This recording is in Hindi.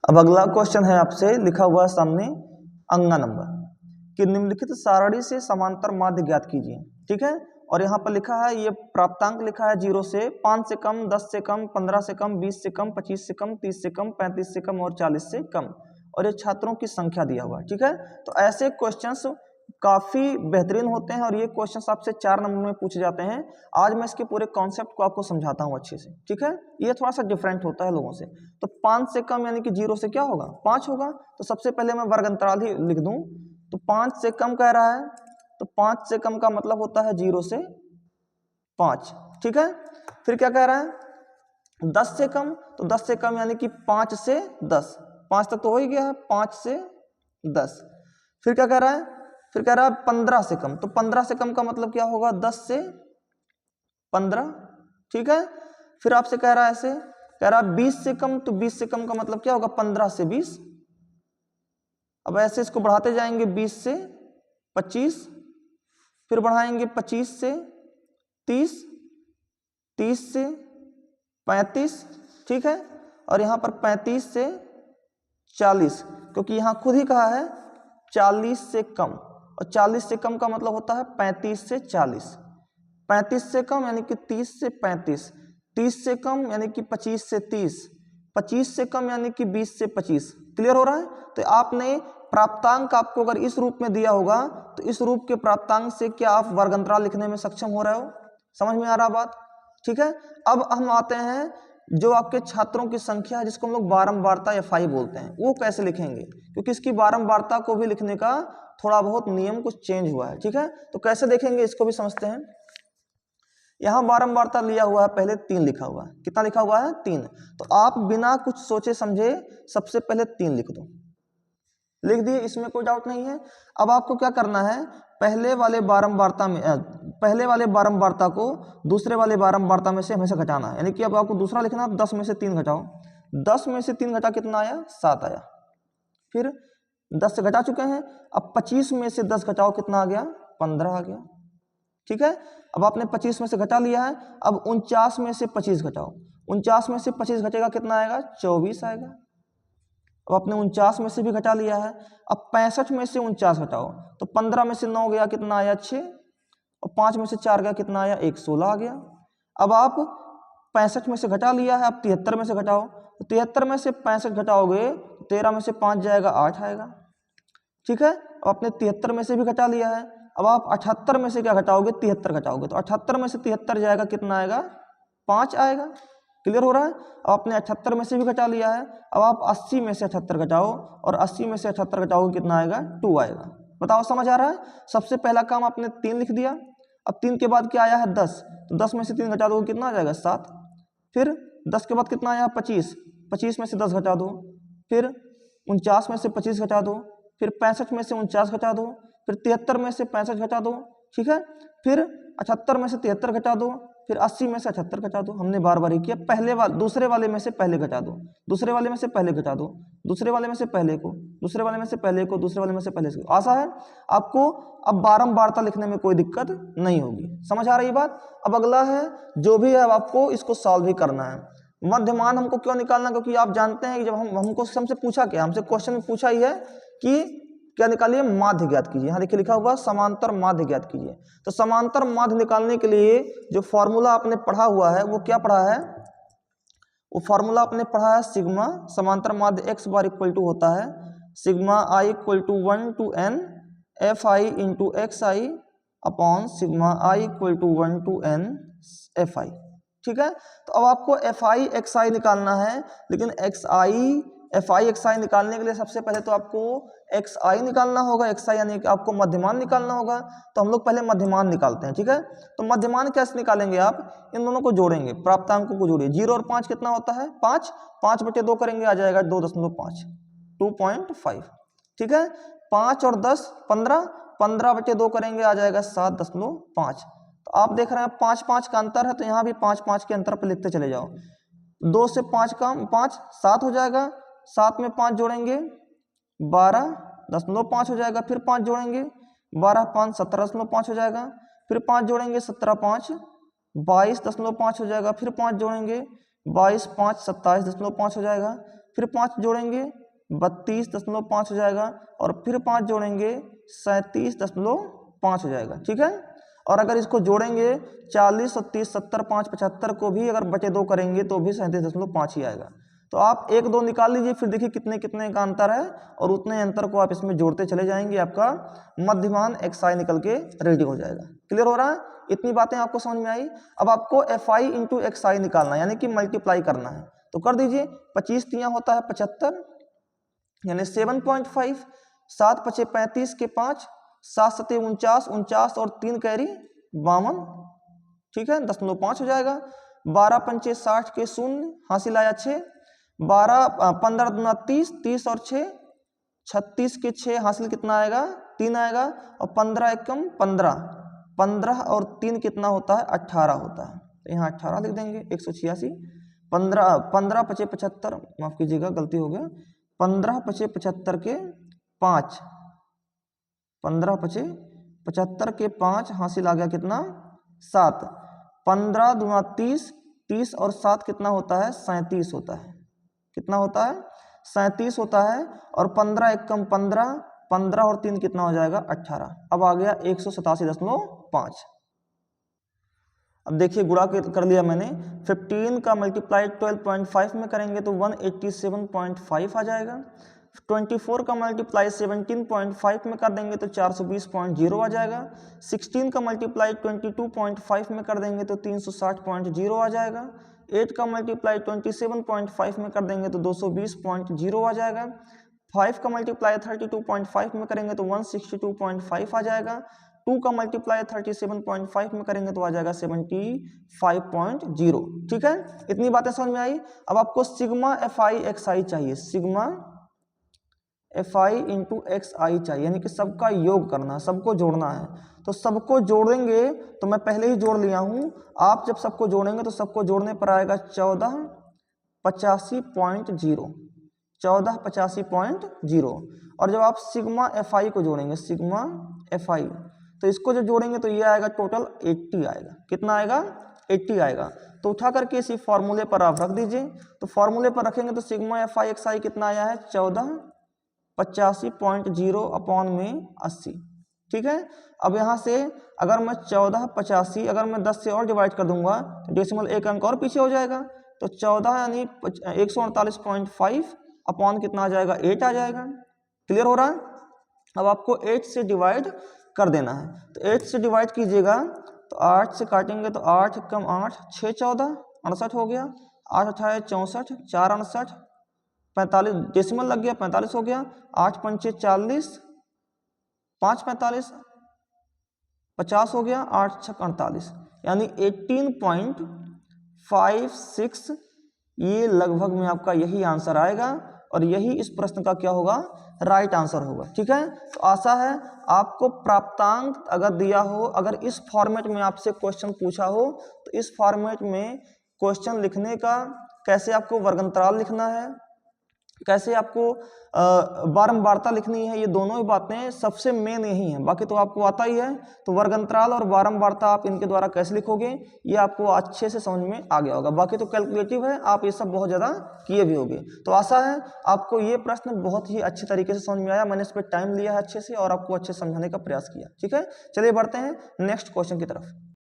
अब अगला क्वेश्चन है आपसे लिखा हुआ सामने अंगना नंबर कि निम्नलिखित सारणी से समांतर माध्य ज्ञात कीजिए। ठीक है, और यहाँ पर लिखा है ये प्राप्तांक लिखा है 0 से 5 से कम, 10 से कम, 15 से कम, 20 से कम, 25 से कम, 30 से कम, 35 से कम और 40 से कम, और ये छात्रों की संख्या दिया हुआ है। ठीक है, तो ऐसे क्वेश्चंस काफी बेहतरीन होते हैं और ये क्वेश्चंस आपसे 4 नंबर में पूछे जाते हैं। आज मैं इसके पूरे कॉन्सेप्ट को आपको समझाता हूँ अच्छे से। ठीक है, ये थोड़ा सा डिफरेंट होता है लोगों से। तो 5 से कम यानी कि 0 से क्या होगा 5 होगा, तो सबसे पहले मैं वर्ग अंतराल ही लिख दूं। तो 5 से कम कह रहा है, तो 5 से कम का मतलब होता है 0 से 5। ठीक है, फिर क्या कह रहा है 10 से कम, तो 10 से कम यानी कि 5 से 10, 5 तक तो हो ही गया है, 5 से 10। फिर क्या कह रहा है, फिर कह रहा है 15 से कम, तो 15 से कम का मतलब क्या होगा 10 से 15। ठीक है, फिर आपसे कह रहा है ऐसे, कह रहा है 20 से कम, तो 20 से कम का मतलब क्या होगा 15 से 20। अब ऐसे इसको बढ़ाते जाएंगे 20 से 25, फिर बढ़ाएंगे 25 से 30, 30 से 35। ठीक है, और यहाँ पर 35 से 40, क्योंकि यहाँ खुद ही कहा है 40 से कम, और 40 से कम का मतलब होता है 35 से 40। 35 से कम यानी कि 30 से 35, 30 से कम यानी कि 25 से 30, 25 से कम यानी कि 20 से 25। क्लियर हो रहा है? तो आपने प्राप्तांक आपको अगर इस रूप में दिया होगा तो इस रूप के प्राप्तांक से क्या आप वर्ग अंतराल लिखने में सक्षम हो रहे हो? समझ में आ रहा बात? ठीक है, अब हम आते हैं जो आपके छात्रों की संख्या है जिसको हम लोग बारंबारता FI बोलते हैं, वो कैसे लिखेंगे, क्योंकि इसकी बारंबारता को भी लिखने का थोड़ा बहुत नियम कुछ चेंज हुआ है। ठीक है, तो कैसे देखेंगे इसको भी समझते हैं। यहां बारंबारता लिया हुआ है, पहले 3 लिखा हुआ है। कितना लिखा हुआ है 3, तो आप बिना कुछ सोचे समझे सबसे पहले 3 लिख दो। लिख दिए, इसमें कोई डाउट नहीं है। अब आपको क्या करना है, पहले वाले बारंबारता को दूसरे वाले बारंबारता में से हमेशा घटाना है। यानी कि अब आपको दूसरा लिखना है, 10 में से 3 घटाओ, 10 में से 3 घटा कितना आया 7 आया। फिर 10 से घटा चुके हैं, अब 25 में से 10 घटाओ, कितना आ गया 15 आ गया। ठीक है, अब आपने 25 में से घटा लिया है, अब 49 में से 25 घटाओ, 49 में से 25 घटेगा कितना आएगा 24 आएगा। अब आपने 49 में से भी घटा लिया है, अब 65 में से 49 घटाओ, तो 15 में से 9 गया कितना आया 6, और 5 में से 4 गया कितना आया 1, 16 आ गया। अब आप 65 में से घटा लिया है, अब 73 में से घटाओ, तो 73 में से 65 घटाओगे, 13 में से 5 जाएगा 8 आएगा। ठीक है, अब आपने 73 में से भी घटा लिया है, अब आप 78 में से क्या घटाओगे 73 घटाओगे, तो 78 में से 73 जाएगा कितना आएगा 5 आएगा। क्लियर हो रहा है? अब आपने 78 में से भी घटा लिया है, अब आप 80 में से 78 घटाओ, और 80 में से 78 घटाओगे कितना आएगा 2 आएगा। बताओ समझ आ रहा है? सबसे पहला काम आपने 3 लिख दिया, अब 3 के बाद क्या आया है 10, तो 10 में से 3 घटा दो कितना आ जाएगा 7। फिर 10 के बाद कितना आया 25, 25 में से 10 घटा दो, फिर 49 में से 25 घटा दो, फिर 65 में से 49 घटा दो, फिर 73 में से 65 घटा दो। ठीक है, फिर 78 में से 73 घटा दो, फिर 80 में से 78 घटा दो। हमने बार बार ही किया, दूसरे वाले में से पहले घटा दो, दूसरे वाले में से पहले घटा दो, दूसरे वाले में से पहले को, दूसरे वाले में से पहले को, दूसरे वाले में से पहले को। आशा है आपको अब बारंबारता लिखने में कोई दिक्कत नहीं होगी। समझ आ रही बात? अब अगला है जो भी है, अब आपको इसको सॉल्व ही करना है। मध्यमान हमको क्यों निकालना, क्योंकि आप जानते हैं कि जब हमको हमसे पूछा क्या, हमसे क्वेश्चन में पूछा ही है कि क्या निकालिए माध्य ज्ञात कीजिए। यहाँ देखिए लिखा हुआ समांतर माध्य ज्ञात कीजिए। तो समांतर माध्य निकालने के लिए जो फॉर्मूला आपने पढ़ा हुआ है वो क्या पढ़ा है, वो फॉर्मूला आपने पढ़ा है सिग्मा समांतर माध्य x बार इक्वल टू होता है sigma i equal to 1 to n fi into x i upon sigma i equal to 1 to n fi। ठीक है, तो अब आपको fi xi निकालना है, लेकिन fi xi निकालने के लिए सबसे पहले तो आपको xi निकालना होगा, xi यानी कि आपको मध्यमान निकालना होगा। तो हम लोग पहले मध्यमान निकालते हैं। ठीक है, तो मध्यमान कैसे निकालेंगे, आप इन दोनों को जोड़ेंगे, प्राप्तांकों को जोड़िए। 0 और 5 कितना होता है 5, 5 बटे 2 करेंगे आ जाएगा 2.5, 2.5। ठीक है, 5 और 10 15, 15 बटे 2 करेंगे आ जाएगा 7.5। तो आप देख रहे हैं 5 5 का अंतर है, तो यहाँ भी 5 5 के अंतर पर लिखते चले जाओ। 2 से 5 का 5 7 हो जाएगा, 7 में 5 जोड़ेंगे 12.5 हो जाएगा, फिर 5 जोड़ेंगे 12 5 17.5 हो जाएगा, फिर 5 जोड़ेंगे 17 5 22.5 हो जाएगा, फिर 5 जोड़ेंगे 22 5 27.5 हो जाएगा, फिर 5 जोड़ेंगे 32.5 हो जाएगा, और फिर 5 जोड़ेंगे 37.5 हो जाएगा। ठीक है, और अगर इसको जोड़ेंगे 40 और 30 70 5 75 को भी अगर बटे 2 करेंगे तो भी 37.5 ही आएगा। तो आप 1 2 निकाल लीजिए, फिर देखिए कितने कितने का अंतर है, और उतने अंतर को आप इसमें जोड़ते चले जाएंगे, आपका मध्यमान xi निकल के रेडी हो जाएगा। क्लियर हो रहा है? इतनी बातें आपको समझ में आई। अब आपको fi इंटू xi निकालना है, यानी कि मल्टीप्लाई करना है। तो कर दीजिए, 25 तियां होता है 75, यानी 7.5, 7 पचे 35 के 5, 7 सते 49, 49 और 3 कैरी 52, ठीक है, 10.5 हो जाएगा। 12 पंचे 60 के 0 हासिल आया 6, 15 दूना 30, 30 और 6 36 के 6 हासिल कितना आएगा 3 आएगा, और 15 एकम 15, 15 और 3 कितना होता है 18 होता है, तो यहाँ 18 लिख देंगे। 186, 15 पचे 75, माफ कीजिएगा गलती हो गया, 15 पचे 75 के 5, 15 पचे 75 के 5 हासिल आ गया कितना 7, 15 दूना 30, 30 और 7 कितना होता है 37 होता है, कितना होता है 37 होता है, और 15 एकम 15, 15 और 3 कितना हो जाएगा 18। अब आ गया 187.5। अब देखिए गुणा कर लिया मैंने, 15 का मल्टीप्लाई 12.5 में करेंगे तो 187.5 आ जाएगा। 24 का मल्टीप्लाई 17.5 में कर देंगे तो 420.0 आ जाएगा। 16 का मल्टीप्लाई 22.5 में कर देंगे तो 360.0 आ जाएगा। 8 का मल्टीप्लाई 27.5 में कर देंगे तो 220.0 आ जाएगा। 5 का मल्टीप्लाई 32.5 में करेंगे तो 162.5 आ जाएगा। 2 का मल्टीप्लाई 37.5 में करेंगे तो आ जाएगा 75.0। ठीक है, इतनी बातें समझ में आई। अब आपको सिग्मा fi xi चाहिए, सिग्मा fi इंटू xi चाहिए, यानी कि सबका योग करना है, सबको जोड़ना है। तो सबको जोड़ेंगे तो मैं पहले ही जोड़ लिया हूं, आप जब सबको जोड़ेंगे तो सबको जोड़ने पर आएगा 1485.0, 1485.0। और जब आप सिग्मा fi को जोड़ेंगे, सिग्मा fi, तो इसको जब जोड़ेंगे तो ये आएगा टोटल 80 आएगा। कितना आएगा 80 आएगा। तो उठा करके इसी फॉर्मूले पर आप रख दीजिए। तो फॉर्मूले पर रखेंगे तो सिग्मा fi xi कितना आया है 1485.0 अपॉन में 80। ठीक है, अब यहाँ से अगर मैं 1485 अगर मैं 10 से और डिवाइड कर दूंगा तो डेसिमल एक अंक और पीछे हो जाएगा, तो 14 यानी 148.5 अपॉन कितना आ जाएगा 8 आ जाएगा। क्लियर हो रहा है? अब आपको 8 से डिवाइड कर देना है, तो 8 से डिवाइड कीजिएगा तो 8 से काटेंगे तो 8 कम 8 6 14 68 हो गया, 8 अठारह 64, 4 68 45, डेसिमल लग गया 45 हो गया, 8 पंचे 40, 5 45 50 हो गया, 8 छक 48, यानी 18.56। ये लगभग में आपका यही आंसर आएगा, और यही इस प्रश्न का क्या होगा राइट आंसर होगा। ठीक है, तो आशा है आपको प्राप्तांक अगर दिया हो, अगर इस फॉर्मेट में आपसे क्वेश्चन पूछा हो तो इस फॉर्मेट में क्वेश्चन लिखने का, कैसे आपको वर्गंतराल लिखना है, कैसे आपको बारंबारता लिखनी है, ये दोनों ही बातें सबसे मेन यही हैं। बाकी तो आपको आता ही है। तो वर्गंतराल और बारंबारता आप इनके द्वारा कैसे लिखोगे ये आपको अच्छे से समझ में आ गया होगा। बाकी तो कैलकुलेटिव है, आप ये सब बहुत ज़्यादा किए भी होंगे। तो आशा है आपको ये प्रश्न बहुत ही अच्छे तरीके से समझ में आया। मैंने इस पर टाइम लिया है अच्छे से और आपको अच्छे समझाने का प्रयास किया। ठीक है, चलिए बढ़ते हैं नेक्स्ट क्वेश्चन की तरफ।